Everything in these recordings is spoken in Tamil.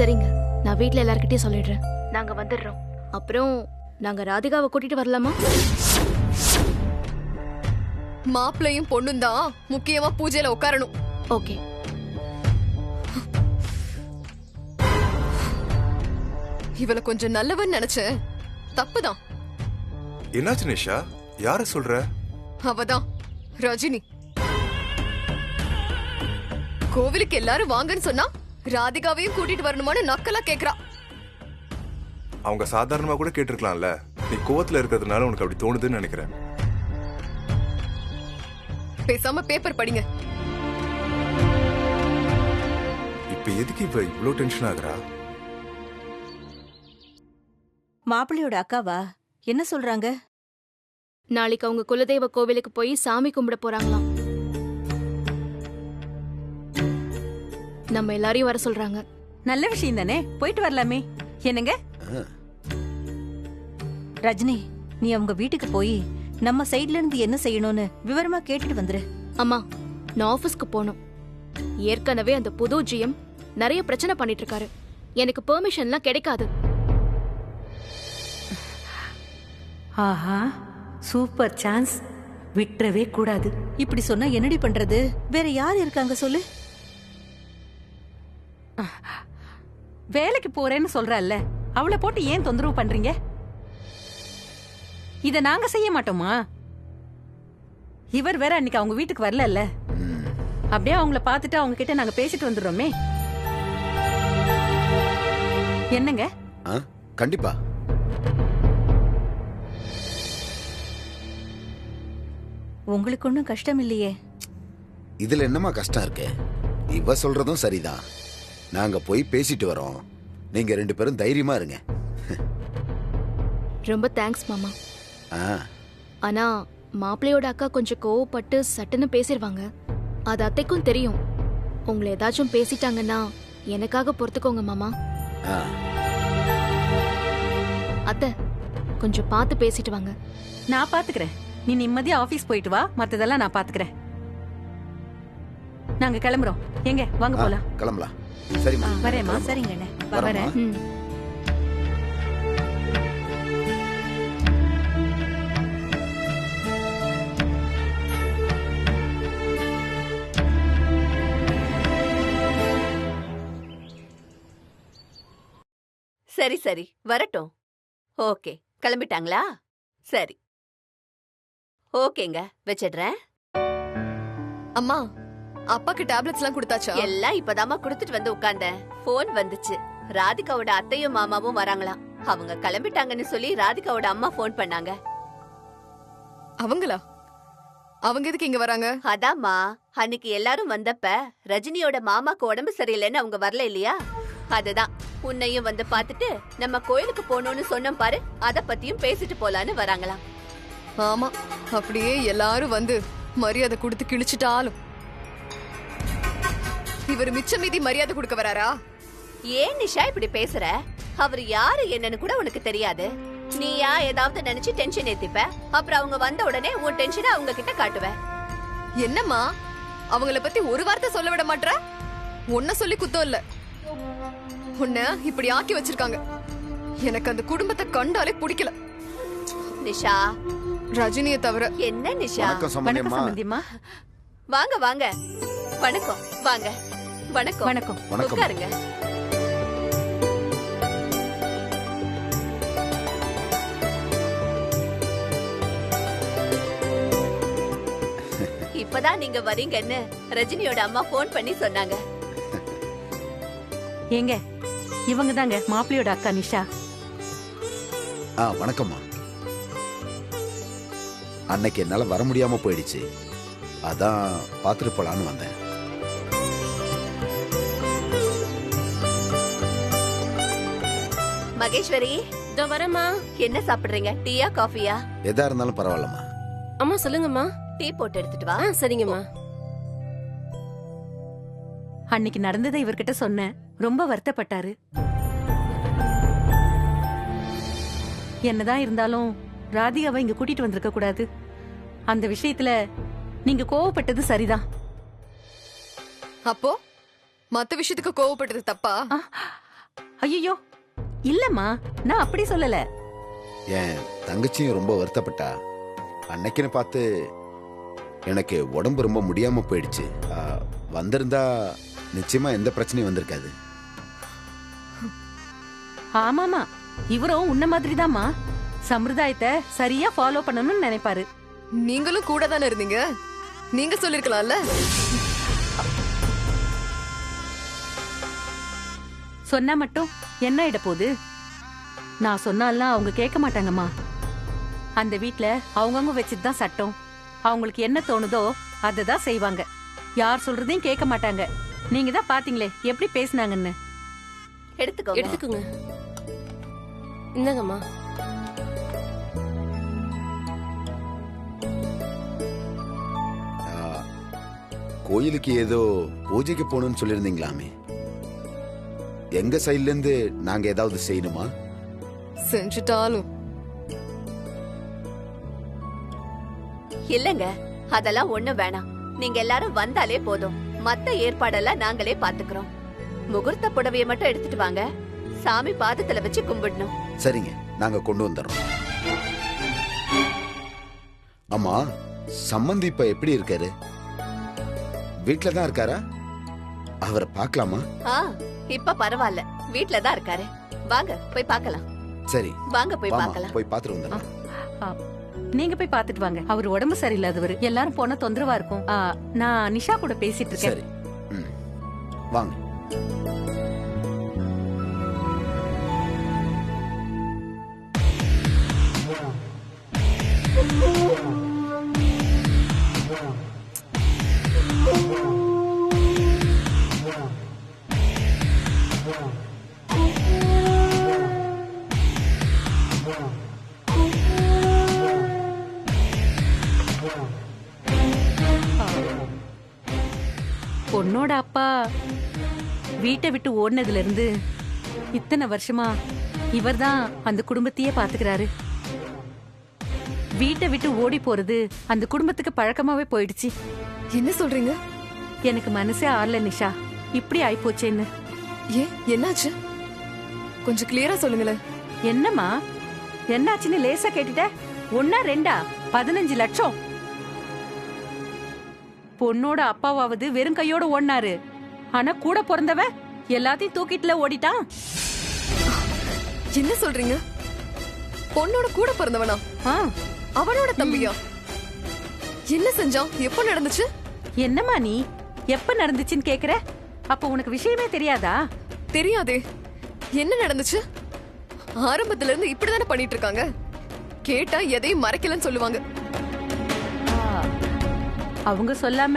சரிங்க, நான் வீட்ல எல்லார்கிட்டயும் சொல்லிடுறேன். நாங்க வந்துடுறோம். அப்புறம் நாங்க ராதிகாவை கூட்டிட்டு வரலாமா? மாப்பிள்ளையும் பொண்ணும் தான் முக்கியமா பூஜையில உட்காரணும். ஓகே. இவளை கொஞ்சம் நல்லவன் நினைச்சேன், தப்புதான். என்னாச்சு நிஷா? யார சொல்ற? அவதான் ரஜினி. கோவிலுக்கு எல்லாரும் வாங்கன்னு சொன்னா ராதிகாவையும் கூட்டிட்டு வரணுமான்னு நக்கலா கேக்குறா. அவங்க சாதாரணமா கூட கேட்டிருக்கலாம்ல. நீ கோவத்துல இருக்கிறதுனால உனக்கு அப்படி தோணுதுன்னு நினைக்கிறேன். பேசாம பேப்பர் படிங்க. இப்ப எதுக்கு இவ இவ்ளோ டென்ஷன் ஆகுறா? மாப்பிள்ளையோட அக்காவா? என்ன சொல்றாங்க? நாளைக்கு அவங்க குலதெய்வ கோவிலுக்கு போய் சாமி கும்பிட போறாங்களாம். நம்ம எல்லாரையும் வர சொல்றாங்க. நல்ல விஷயம் தானே, போயிட்டு வரலாமே. என்னங்க ரஜினி, நீ அவங்க வீட்டுக்கு போய் நம்ம சைடுல இருந்து என்ன செய்யணும்னு விவரமா கேட்டுட்டு வந்துரு. அம்மா, நான் ஆபீஸ்க்கு போகணும். ஏற்கனவே அந்த புது ஜிஎம் நிறைய பிரச்சனை பண்ணிட்டு இருக்காரு. எனக்கு பெர்மிஷன்லாம் கிடைக்காது. ஆஹா, சூப்பர் சான்ஸ், விட்டுறவே கூடாது. இப்படி சொன்னா என்னடி பண்றது? வேற யார் இருக்காங்க சொல்லு? வேலைக்கு போறேன்னு சொல்றல்ல, அவளை போட்டு ஏன் தொந்தரவு பண்றீங்க? இத நாங்க செய்ய மாட்டோமா? இவர் வேற அன்னைக்கு அவங்க வீட்டுக்கு வரல. அப்படியே அவங்கள பார்த்துட்டு அவங்க கிட்ட நாங்க பேசிட்டு வந்துடுறோமே. என்னங்க? கண்டிப்பா. உங்களுக்கு ஒன்றும் கஷ்டம் இல்லையே? இதுல என்னமா கஷ்டம் இருக்கு? இவ சொல்றதும் சரிதான். நாங்க போய் பேசிட்டு வரோம். நீங்க 2 பேரும் தைரியமா இருங்க. ரொம்ப தேங்க்ஸ் மாமா. ஆ, ஆனா மாப்பிள்ளையோட அக்கா கொஞ்சம் கோவப்பட்டு சட்டுன்னு பேசிடுவாங்க. அது அத்தைக்கும் தெரியும். உங்களை ஏதாச்சும் பேசிட்டாங்கன்னா எனக்காக பொறுத்துக்கோங்க மாமா. ஆ. அத்தை, கொஞ்சம் பார்த்து பேசிட்டு வாங்க. நான் பாத்துக்கிறேன். நீ நிம்மதியா ஆபீஸ் போயிட்டு வா, மத்ததெல்லாம் நான் பாத்துக்கிறேன். நாங்க கிளம்புறோம். எங்க வாங்க போலாம். கிளம்பலாம். சரிம்மா. வரேம்மா. சரிங்க அண்ணே, வரேன். சரி சரி, வரட்டும். ஓகே, கிளம்பிட்டாங்களா? சரி, ஓகேங்க, வச்சிடுறேன். அம்மா, அப்பாக்கு டேப்லெட்ஸ் எல்லாம் கொடுத்தாச்சா? எல்லாம் இப்பதாம்மா கொடுத்துட்டு வந்து உட்கார்ந்தேன். போன் வந்துச்சு. ராதிகாவோட அத்தையும் மாமாவும் வராங்களாம். அவங்க கிளம்பிட்டாங்கன்னு சொல்லி ராதிகாவோட அம்மா போன் பண்ணாங்க. அவங்களா? அவங்க எதுக்கு இங்க வராங்க? அதாம்மா, அன்னைக்கு எல்லாரும் வந்தப்ப ரஜினியோட மாமாக்கு உடம்பு சரியில்லைன்னு அவங்க வரல இல்லையா? அதுதான் உன்னையும் வந்து பாத்துட்டு நம்ம கோயிலுக்கு போகணும்னு சொன்னோம் பாரு, அத பத்தியும் பேசிட்டு போலான்னு வராங்களாம். ஆமா, அப்படியே எல்லாரும் வந்து மரியாதை கொடுத்து கிழிச்சிட்டாலும் இவர் மிச்ச மீதி மரியாதை கொடுக்க வராரா? ஏன் நிஷா இப்படி பேசுற? அவர் யாரு என்னன்னு கூட உனக்கு தெரியாது. நீயா ஏதாவது நினைச்சு டென்ஷன் ஏத்திப்ப, அப்புறம் அவங்க வந்த உடனே உன் டென்ஷனை அவங்க கிட்ட காட்டுவ. என்னம்மா, அவங்கள பத்தி ஒரு வார்த்தை சொல்ல விட மாட்டற? உன்ன சொல்லி குத்தம் இல்ல, உன்ன இப்படி ஆக்கி வச்சிருக்காங்க. எனக்கு அந்த குடும்பத்தை கண்டாலே பிடிக்கல. நிஷா, ரஜினியை தவிர. என்ன நிஷா? வணக்கம் சம்பந்தியம்மா. வாங்க வாங்க. வணக்கம். வாங்க. வணக்கம். வணக்கம். உட்காருங்க. இப்பதான் நீங்க வரீங்கன்னு ரஜினியோட அம்மா போன் பண்ணி சொன்னாங்க. ஏங்க, இவங்க தாங்க மாப்பிள்ளையோட அக்கா நிஷா. வணக்கம்மா. அன்னைக்கு என்னால வர முடியாம போயிடுச்சு, அதான் பாத்துட்டு போலான்னு வந்தேன். மகேஸ்வரி, இதோ வரேம்மா. என்ன சாப்பிடுறீங்க? டீயா காஃபியா? எதா இருந்தாலும் பரவாயில்லம்மா. அம்மா சொல்லுங்கம்மா. டீ போட்டு எடுத்துட்டு வா. சரிங்கம்மா. அன்னைக்கு நடந்ததை இவர்கிட்ட சொன்னேன். ரொம்ப வருத்தப்பட்டாரு. என்னதான் இருந்தாலும் ராதிகாவை இங்க கூட்டிட்டு வந்திருக்க கூடாது. அந்த விஷயத்துல நீங்க கோவப்பட்டது சரிதான். அப்போ மத்த விஷயத்துக்கு கோவப்பட்டது தப்பா? ஐயோ இல்லம்மா, நான் அப்படி சொல்லல. என் தங்கச்சியும் ரொம்ப வருத்தப்பட்டா. அன்னைக்குன்னு பார்த்து எனக்கு உடம்பு ரொம்ப முடியாம போயிடுச்சு. வந்திருந்தா நிச்சயமா எந்த பிரச்சனையும் வந்திருக்காது. ஆமாமா, இவரும் உன்ன மாதிரிதாம்மா. சம்பிரதாயத்தை சரியா ஃபாலோ பண்ணணும்னு நினைப்பாரு. நீங்களும் கூட தானே இருந்தீங்க, நீங்க சொல்லிருக்கலாம்ல. சொன்னா மட்டும் என்ன ஆயிட போகுது? நான் சொன்னாலாம் அவங்க கேட்க மாட்டாங்கம்மா. அந்த வீட்ல அவங்கவங்க வச்சுட்டு தான் சட்டம். அவங்களுக்கு என்ன தோணுதோ அதை தான் செய்வாங்க. யார் சொல்றதையும் கேட்க மாட்டாங்க. நீங்க தான் பாத்தீங்களே எப்படி பேசினாங்கன்னு. எடுத்துக்கோங்க. எடுத்துக்குங்க. இந்தாங்கம்மா. கோயிலுக்கு ஏதோ பூஜைக்கு போகணும்னு சொல்லியிருந்தீங்களாமே, எங்க சைட்ல இருந்து நாங்க ஏதாவது செய்யணுமா? செஞ்சுட்டாலும் இல்லங்க, அதெல்லாம் ஒண்ணு வேணாம். நீங்க எல்லாரும் வந்தாலே போதும். மத்த ஏற்பாடெல்லாம் நாங்களே பாத்துக்கிறோம். முகூர்த்த புடவைய மட்டும் எடுத்துட்டு வாங்க. சாமி பாதத்துல வச்சு கும்பிடணும். சரிங்க, நாங்க கொண்டு வந்துடுறோம். அம்மா, சம்பந்தி இப்ப எப்படி இருக்காரு? வீட்ல தான் இருக்காரா? அவரை பார்க்கலாமா? இப்ப பரவாயில்ல, வீட்ல தான் இருக்காரு. வாங்க போய் பார்க்கலாம். சரி வாங்க போய் வாமா, பார்க்கலாம். போய் பாத்துட்டு வந்துடலாம். நீங்க போய் பாத்துட்டு வாங்க. அவர் உடம்பு சரியில்லாதவர். எல்லாரும் போனா தொந்தரவா இருக்கும். நான் நிஷா கூட பேசிட்டு இருக்கேன். சரி, வாங்க. பொண்ணோட அப்பா வீட்டை விட்டு ஓடினதுல இருந்து இத்தனை வருஷமா இவர்தான் அந்த குடும்பத்தையே பாத்துக்கிறாரு. வீட்டை விட்டு ஓடி போறது அந்த குடும்பத்துக்கு பழக்கமாவே போயிடுச்சு. என்ன சொல்றீங்க? எனக்கு மனசே ஆறல நிஷா, இப்படி ஆயிப்போச்சேன்னு. ஏன், என்னாச்சு? கொஞ்சம் கிளியரா சொல்லுங்களேன். என்னம்மா என்னாச்சுன்னு லேசா கேட்டுட்ட? ஒன்னா ரெண்டா? 15 லட்சம். பொண்ணோட அப்பாவாவது வெறும் கையோட ஓடினாரு. ஆனா கூட பிறந்தவ எல்லாத்தையும் தூக்கிட்டுல ஓடிட்டான். என்ன சொல்றீங்க? பொண்ணோட கூட பிறந்தவனா? அவனோட தம்பியா? என்ன செஞ்சான்? எப்ப நடந்துச்சு? என்னம்மா நீ எப்ப நடந்துச்சுன்னு கேக்குற? அப்ப உனக்கு விஷயமே தெரியாதா? தெரியாதே. என்ன நடந்துச்சு? ஆரம்பத்துல இருந்து இப்படிதானே பண்ணிட்டு இருக்காங்க. கேட்டா எதையும் மறைக்கலன்னு சொல்லுவாங்க. அவங்க சொல்லாம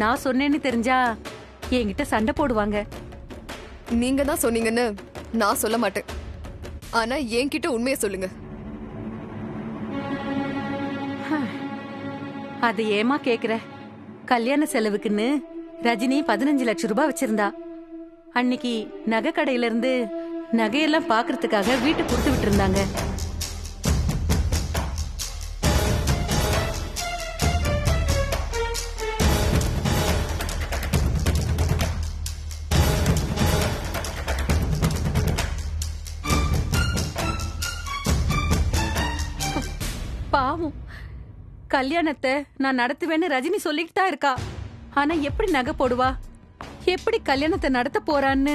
நான் சொன்னேன்னு தெரிஞ்சா என்கிட்ட சண்டை போடுவாங்க. நீங்க தான் சொன்னீங்கன்னு நான் சொல்ல மாட்டேன். ஆனா என்கிட்ட உண்மையை சொல்லுங்க. அதை ஏமா கேக்குற? கல்யாண செலவுக்குன்னு ரஜினி 15 லட்சம் ரூபாய் வச்சிருந்தா. அன்னைக்கு நகை கடையில இருந்து நகையெல்லாம் பாக்குறதுக்காக வீட்டுக்கு கொடுத்து விட்டு இருந்தாங்க. பாவம், கல்யாணத்தை நான் நடத்துவேன்னு ரஜினி சொல்லிட்டு தான் இருக்கா. ஆனா எப்படி நகை போடுவா, எப்படி கல்யாணத்தை நடத்த போறான்னு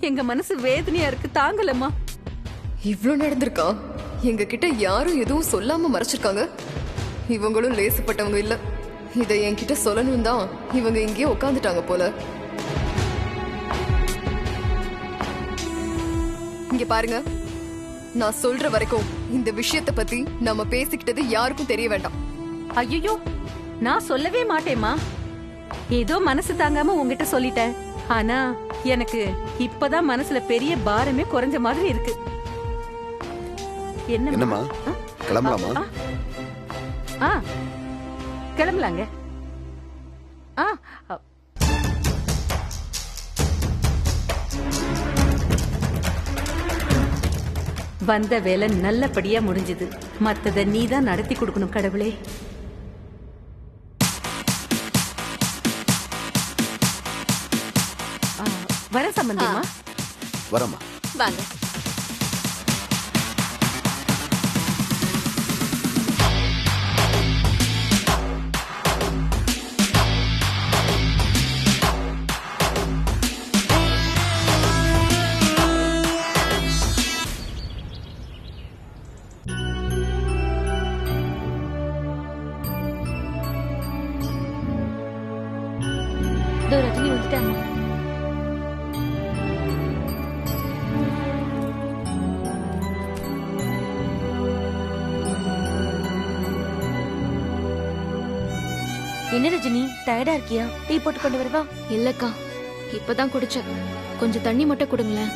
எங்க மனசு வேதனையா இருக்கு. தாங்கலம்மா. இவ்ளோ நடந்திருக்கா? எங்க கிட்ட யாரும் எதுவும் சொல்லாம மறைச்சிருக்காங்க. இவங்களும் லேசுப்பட்டவங்க இல்ல. இதை என்கிட்ட சொல்லணும் தான் இவங்க இங்கேயே உட்காந்துட்டாங்க போல. இங்க பாருங்க, நான் சொல்ற வரைக்கும் இந்த விஷயத்தை பத்தி நம்ம பேசிக்கிட்டது யாருக்கும் தெரிய வேண்டாம். ஐயோ, நான் சொல்லவே மாட்டேம்மா. ஏதோ மனசு தாங்காம உங்ககிட்ட சொல்லிட்டேன். ஆனா எனக்கு இப்பதான் மனசுல பெரிய பாரமே குறைஞ்ச மாதிரி இருக்கு. என்னம்மா, கிளம்பலாமா? கிளம்பலாங்க. வந்த வேலை நல்லபடியா முடிஞ்சது. மத்தத நீதான் நடத்தி கொடுக்கணும் கடவுளே. வர சம்பந்தியமா? வரமா. வாங்க. ரஜினி வந்துட்டாங்க. என்ன ரஜினி, டயர்டா இருக்கியா? டீ போட்டு கொண்டு வரவா? இல்லக்கா, இப்பதான் குடிச்சேன். கொஞ்சம் தண்ணி மட்டும் கொடுங்களேன்.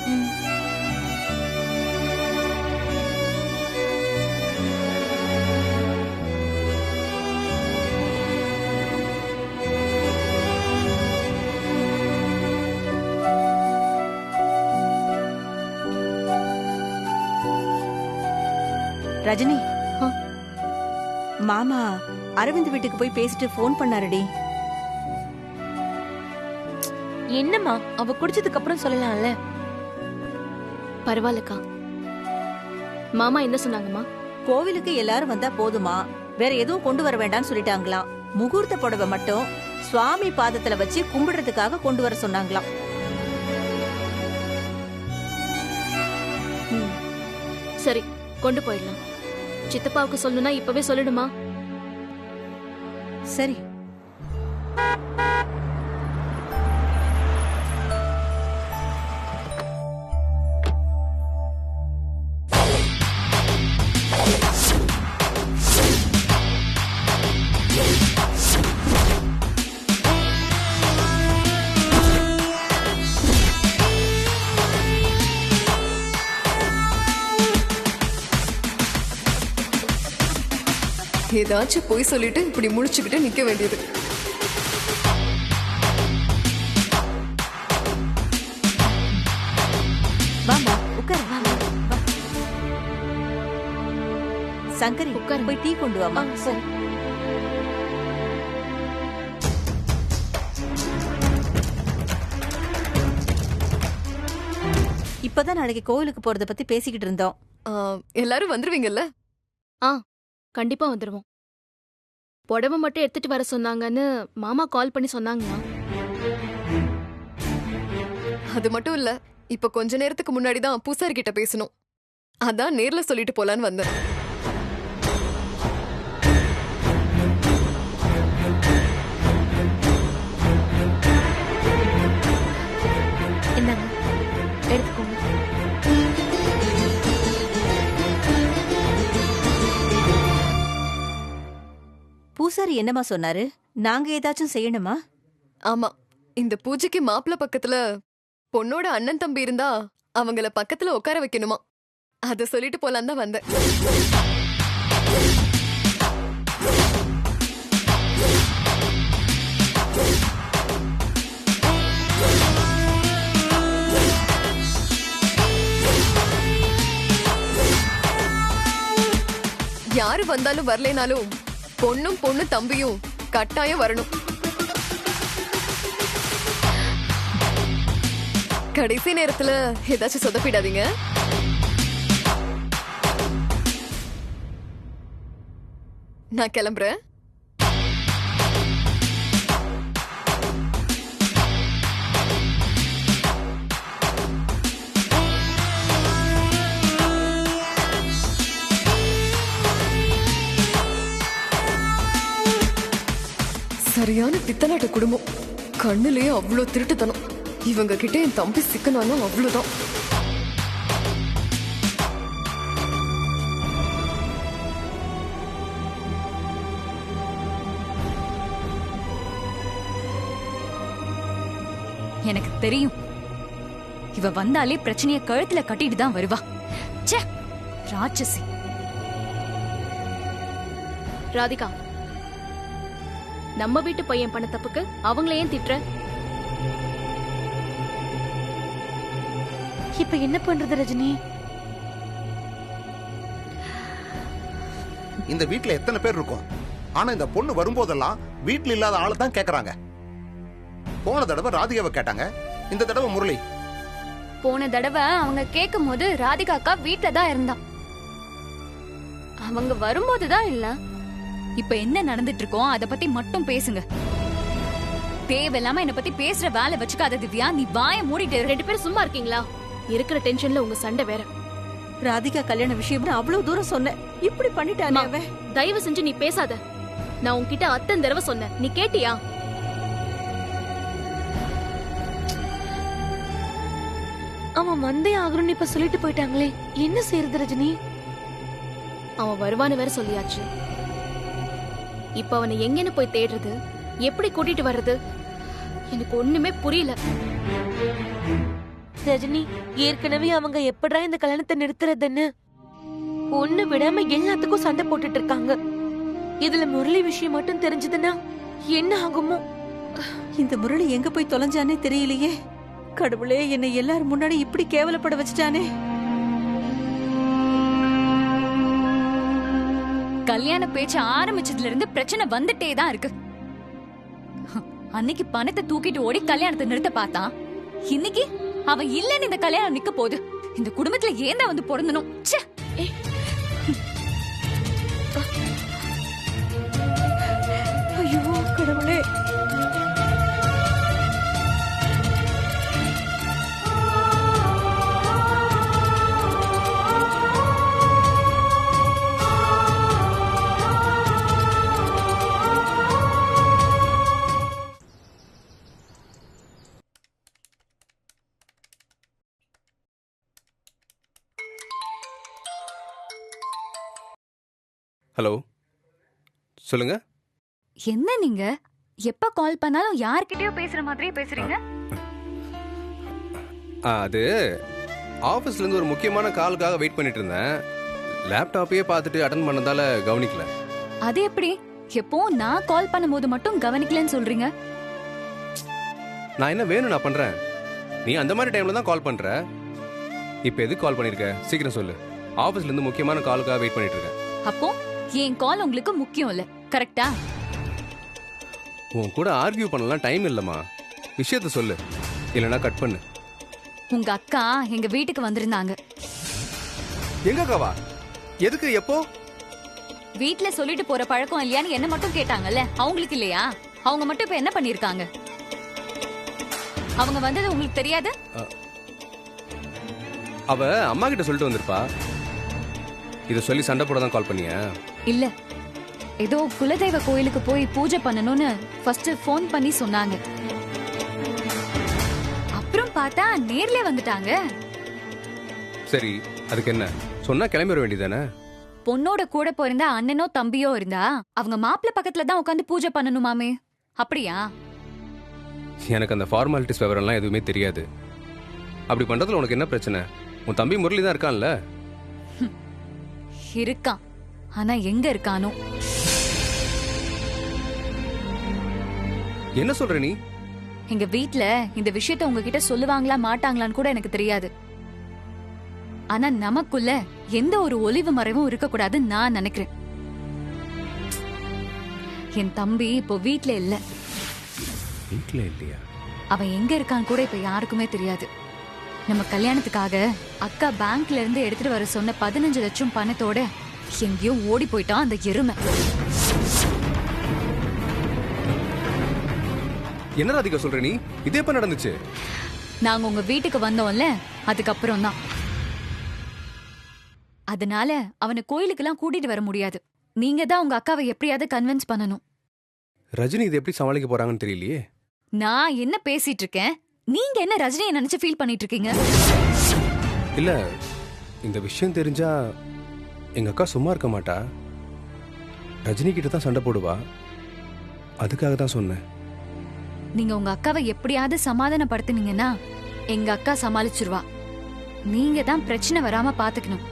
ரஜினி, மாமா அரவிந்த் வீட்டுக்கு போய் பேசிட்டு போன் பண்ணாருடி. என்னம்மா, அவ குடிச்சதுக்கு அப்புறம் சொல்லலாம்ல. பரவாயில்லக்கா. மாமா என்ன சொன்னாங்கம்மா? கோவிலுக்கு எல்லாரும் வந்தா போதுமா, வேற எதுவும் கொண்டு வர வேண்டாம்னு சொல்லிட்டாங்களாம். முகூர்த்த புடவை மட்டும் சுவாமி பாதத்துல வச்சு கும்பிடுறதுக்காக கொண்டு வர சொன்னாங்களாம். சரி, கொண்டு போயிடலாம். சித்தப்பாவுக்கு சொல்லணும்னா இப்பவே சொல்லிடுமா? சரி. ஏதாச்சும் பொய் சொல்லிட்டு இப்படி முழிச்சுக்கிட்டு நிக்க வேண்டியது. வாமா, உட்காரு. வா. சங்கரி, உட்காரு. போய் டீ கொண்டு வாமா. சரி. இப்பதான் நாளைக்கு கோவிலுக்கு போறத பத்தி பேசிக்கிட்டு இருந்தோம். எல்லாரும் வந்துருவீங்கல்ல? கண்டிப்பா வந்துருவோம். புடவை மட்டும் எடுத்துட்டு வர சொன்னாங்கன்னு மாமா கால் பண்ணி சொன்னாங்களா? அது மட்டும் இல்ல, இப்ப கொஞ்ச நேரத்துக்கு முன்னாடி தான் பூசாரி கிட்ட பேசணும். அதான் நேர்ல சொல்லிட்டு போலான்னு வந்தேன். என்னங்க, எடுத்துக்கோங்க. பூசாரி என்னமா சொன்னாரு? நாங்க ஏதாச்சும் செய்யணுமா? ஆமா, இந்த பூஜைக்கு மாப்பிள்ள பக்கத்துல பொண்ணோட அண்ணன் தம்பி இருந்தா அவங்கள பக்கத்துல உட்கார வைக்கணுமா. அத சொல்லிட்டு போலான்னு தான் வந்தேன். யாரு வந்தாலும் வரலைனாலும் பொண்ணும் பொண்ணு தம்பியும் கட்டாயம் வரணும். கடைசி நேரத்துல ஏதாச்சும் சொதப்பிடாதீங்க. நான் கிளம்புறேன். சரியான பித்தலாட்ட குடும்பம். கண்ணுலயே அவ்வளோ திருட்டுத்தனம். இவங்க கிட்ட என் தம்பி சிக்கனாலும் அவ்வளவுதான். எனக்கு தெரியும், இவ வந்தாலே பிரச்சனைய கழுத்துல கட்டிட்டு தான் வருவா. ச்சே, ராட்சசி. ராதிகா, நம்ம வீட்டு பையன் பண்ண தப்புக்கு அவங்கள ஏன் திட்டுற? இப்ப என்ன பண்றது ரஜினி? இந்த வீட்ல எத்தனை பேர் இருக்கும்? ஆனா இந்த பொண்ணு வரும்போதெல்லாம் வீட்டுல இல்லாத ஆளை தான் கேக்குறாங்க. போன தடவை ராதிகாவை கேட்டாங்க, இந்த தடவை முரளி. போன தடவை அவங்க கேட்கும் போது ராதிகா அக்கா வீட்ல தான் இருந்தா. அவங்க வரும்போதுதான் இல்ல. இப்ப என்ன நடந்துட்டு இருக்கோ அத பத்தி மட்டும் பேசுங்க. தேவையில்லாம என்ன பத்தி பேசுற வேலை வச்சுக்காத திவ்யா. நீ வாயை மூடிட்டு இரு. 2 பேரும் சும்மா இருக்கீங்களா? இருக்கிற டென்ஷன்ல உங்க சண்டை வேற. ராதிகா கல்யாண விஷயம்னு அவ்வளவு தூரம் சொன்னேன், இப்படி பண்ணிட்டானே அம்மா, அவன். தயவு செஞ்சு நீ பேசாத. நான் உன்கிட்ட அத்தனை தடவை சொன்னேன், நீ கேட்டியா? அவன் வந்தே ஆகணும்னு இப்ப சொல்லிட்டு போயிட்டாங்களே, என்ன செய்யறது ரஜினி? அவன் வருவான்னு வேற சொல்லியாச்சு. இப்ப அவனை எங்கன்னு போய் தேடுறது, எப்படி கூட்டிட்டு வர்றது? எனக்கு ஒண்ணுமே புரியல. ரஜினி, ஏற்கனவே அவங்க எப்படா இந்த கல்யாணத்தை நிறுத்துறதுன்னு ஒண்ணு விடாம எல்லாத்துக்கும் சண்டை போட்டுட்டு இருக்காங்க. இதுல முரளி விஷயம் மட்டும் தெரிஞ்சதுன்னா என்ன ஆகுமோ? இந்த முரளி எங்க போய் தொலைஞ்சானே தெரியலையே. கடவுளே, என்னை எல்லாரும் முன்னாடி இப்படி கேவலப்பட வச்சுட்டானே. கல்யாண பேச்சு ஆரம்பிச்சதுல இருந்து பிரச்சனை வந்துட்டே தான் இருக்கு. அன்னைக்கு பணத்தை தூக்கிட்டு ஓடி கல்யாணத்தை நிறுத்த பார்த்தான். இன்னைக்கு அவன் இல்லன்னு இந்த கல்யாணம் நிக்க போகுது. இந்த குடும்பத்துல ஏன் வந்து பொருந்தணும்? ஐயோ கடவுளே. ஹலோ, சொல்லுங்க. என்ன நீங்க எப்ப கால் பண்ணாலும் யார்கிட்டயோ பேசுற மாதிரியே பேசுறீங்க? அது ஆபீஸ்ல இருந்து ஒரு முக்கியமான காலுக்காக வெயிட் பண்ணிட்டு இருந்தேன். லேப்டாப்பையே பார்த்துட்டு அட்டெண்ட் பண்ணதால கவனிக்கல. அது எப்படி? எப்போ நான் கால் பண்ணும்போது மட்டும் கவனிக்கலன்னு சொல்றீங்க? நான் என்ன வேணும் நான் பண்றேன்? நீ அந்த மாதிரி டைம்ல தான் கால் பண்ற. இப்போ எதுக்கு கால் பண்ணிருக்க? சீக்கிரம் சொல்லு. ஆபீஸ்ல இருந்து முக்கியமான காலுக்காக வெயிட் பண்ணிட்டு இருக்கேன். அப்போ என் கால் உங்களுக்கு முக்கியம் இல்ல, கரெக்டா? உன் கூட ஆர்கியூ பண்ணலாம் டைம் இல்லம்மா. விஷயத்த சொல்லு, இல்லைன்னா கட் பண்ணு. உங்க அக்கா எங்க வீட்டுக்கு வந்திருந்தாங்க. எங்க அக்காவா? எதுக்கு? எப்போ? வீட்ல சொல்லிட்டு போற பழக்கம் இல்லையான்னு என்ன மட்டும் கேட்டாங்கல்ல, அவங்களுக்கு இல்லையா? அவங்க மட்டும் இப்ப என்ன பண்ணிருக்காங்க? அவங்க வந்தது உங்களுக்கு தெரியாது? அவ அம்மா கிட்ட சொல்லிட்டு வந்திருப்பா. இத சொல்லி சண்டை போட தான் கால் பண்ணியா? இல்ல, ஏதோ குலதெய்வ கோயிலுக்கு போய் பூஜை பண்ணணும்னு ஃபர்ஸ்ட் ஃபோன் பண்ணி சொன்னாங்க. அப்புறம் பார்த்தா நேர்ல வந்துட்டாங்க. சரி, அதுக்கு என்ன? சொன்னா கிளம்பி வர வேண்டியதானே? பொண்ணோட கூட பிறந்த அண்ணனோ தம்பியோ இருந்தா அவங்க மாப்பிள்ளை பக்கத்துல தான் உட்காந்து பூஜை பண்ணணுமாமே, அப்படியா? எனக்கு அந்த ஃபார்மாலிட்டிஸ் விவரம்லாம் எதுவுமே தெரியாது. அப்படி பண்றதுல உனக்கு என்ன பிரச்சனை? உன் தம்பி முரளி தான் இருக்கான்ல. இருக்கான், ஆனா எங்க இருக்கானோ? என்ன சொல்ற நீ? எங்க வீட்ல இந்த விஷயத்த உங்ககிட்ட சொல்லுவாங்களா மாட்டாங்களான்னு கூட எனக்கு தெரியாது. ஆனா நமக்குள்ள எந்த ஒரு ஒளிவு மறைவும் இருக்க கூடாதுன்னு நான் நினைக்கிறேன். என் தம்பி இப்போ வீட்ல இல்ல. வீட்ல இல்லையா? அவன் எங்க இருக்கான்னு கூட இப்ப யாருக்குமே தெரியாது. நம்ம கல்யாணத்துக்காக அக்கா பேங்க்ல இருந்து எடுத்துட்டு வர சொன்ன 15 லட்சம் பணத்தோட எங்கேயோ ஓடி போயிட்டான் அந்த எருமை. என்ன ராதிகா சொல்ற நீ? இதே எப்ப நடந்துச்சு? நாங்க உங்க வீட்டுக்கு வந்தோம்ல, அதுக்கப்புறம் தான். அதனால அவனை கோயிலுக்கெல்லாம் கூட்டிட்டு வர முடியாது. நீங்க தான் உங்க அக்காவை எப்படியாவது கன்வின்ஸ் பண்ணணும். ரஜினி இதை எப்படி சமாளிக்க போறாங்கன்னு தெரியலையே. நான் என்ன பேசிட்டு இருக்கேன், நீங்க என்ன ரஜினியை நினைச்சு ஃபீல் பண்ணிட்டு இருக்கீங்க? இல்ல, இந்த விஷயம் தெரிஞ்சா எங்க அக்கா சும்மா இருக்க மாட்டா. ரஜினி கிட்ட தான் சண்டை போடுவா. அதுக்காக தான் சொன்னேன். நீங்க உங்க அக்காவை எப்படியாவது சமாதானப்படுத்துனீங்கன்னா எங்க அக்கா சமாளிச்சிருவா. நீங்க தான் பிரச்சனை வராம பாத்துக்கணும்.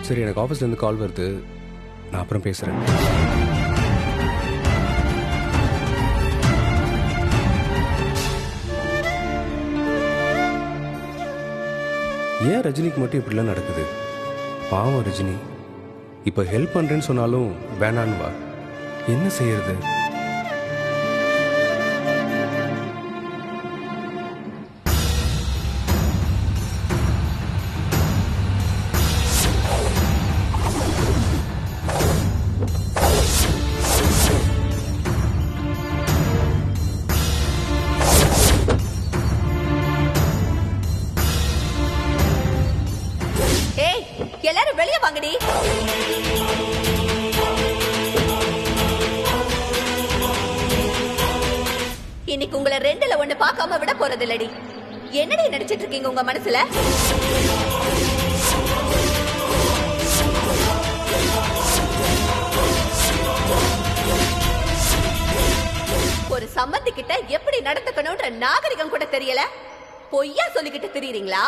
சரி, எனக்கு ஆபீஸ்ல இருந்து கால் வருது, நான் அப்புறம் பேசுறேன். ஏன் ரஜினிக்கு மட்டும் இப்படிலாம் நடக்குது? பாவம் ரஜினி. இப்ப ஹெல்ப் பண்றேன்னு சொன்னாலும் வேணான்னு வா. என்ன செய்யறது? இன்னைக்கு உங்களை ரெண்டுல ஒண்ணு பார்க்காம விட போறதில்லடி. என்னடி நினைச்சிட்டு இருக்கீங்க உங்க மனசுல? ஒரு சம்பந்தி கிட்ட எப்படி நடந்துக்கணும்ன்ற நாகரிகம் கூட தெரியல, பொய்யா சொல்லிக்கிட்டு திரியறீங்களா?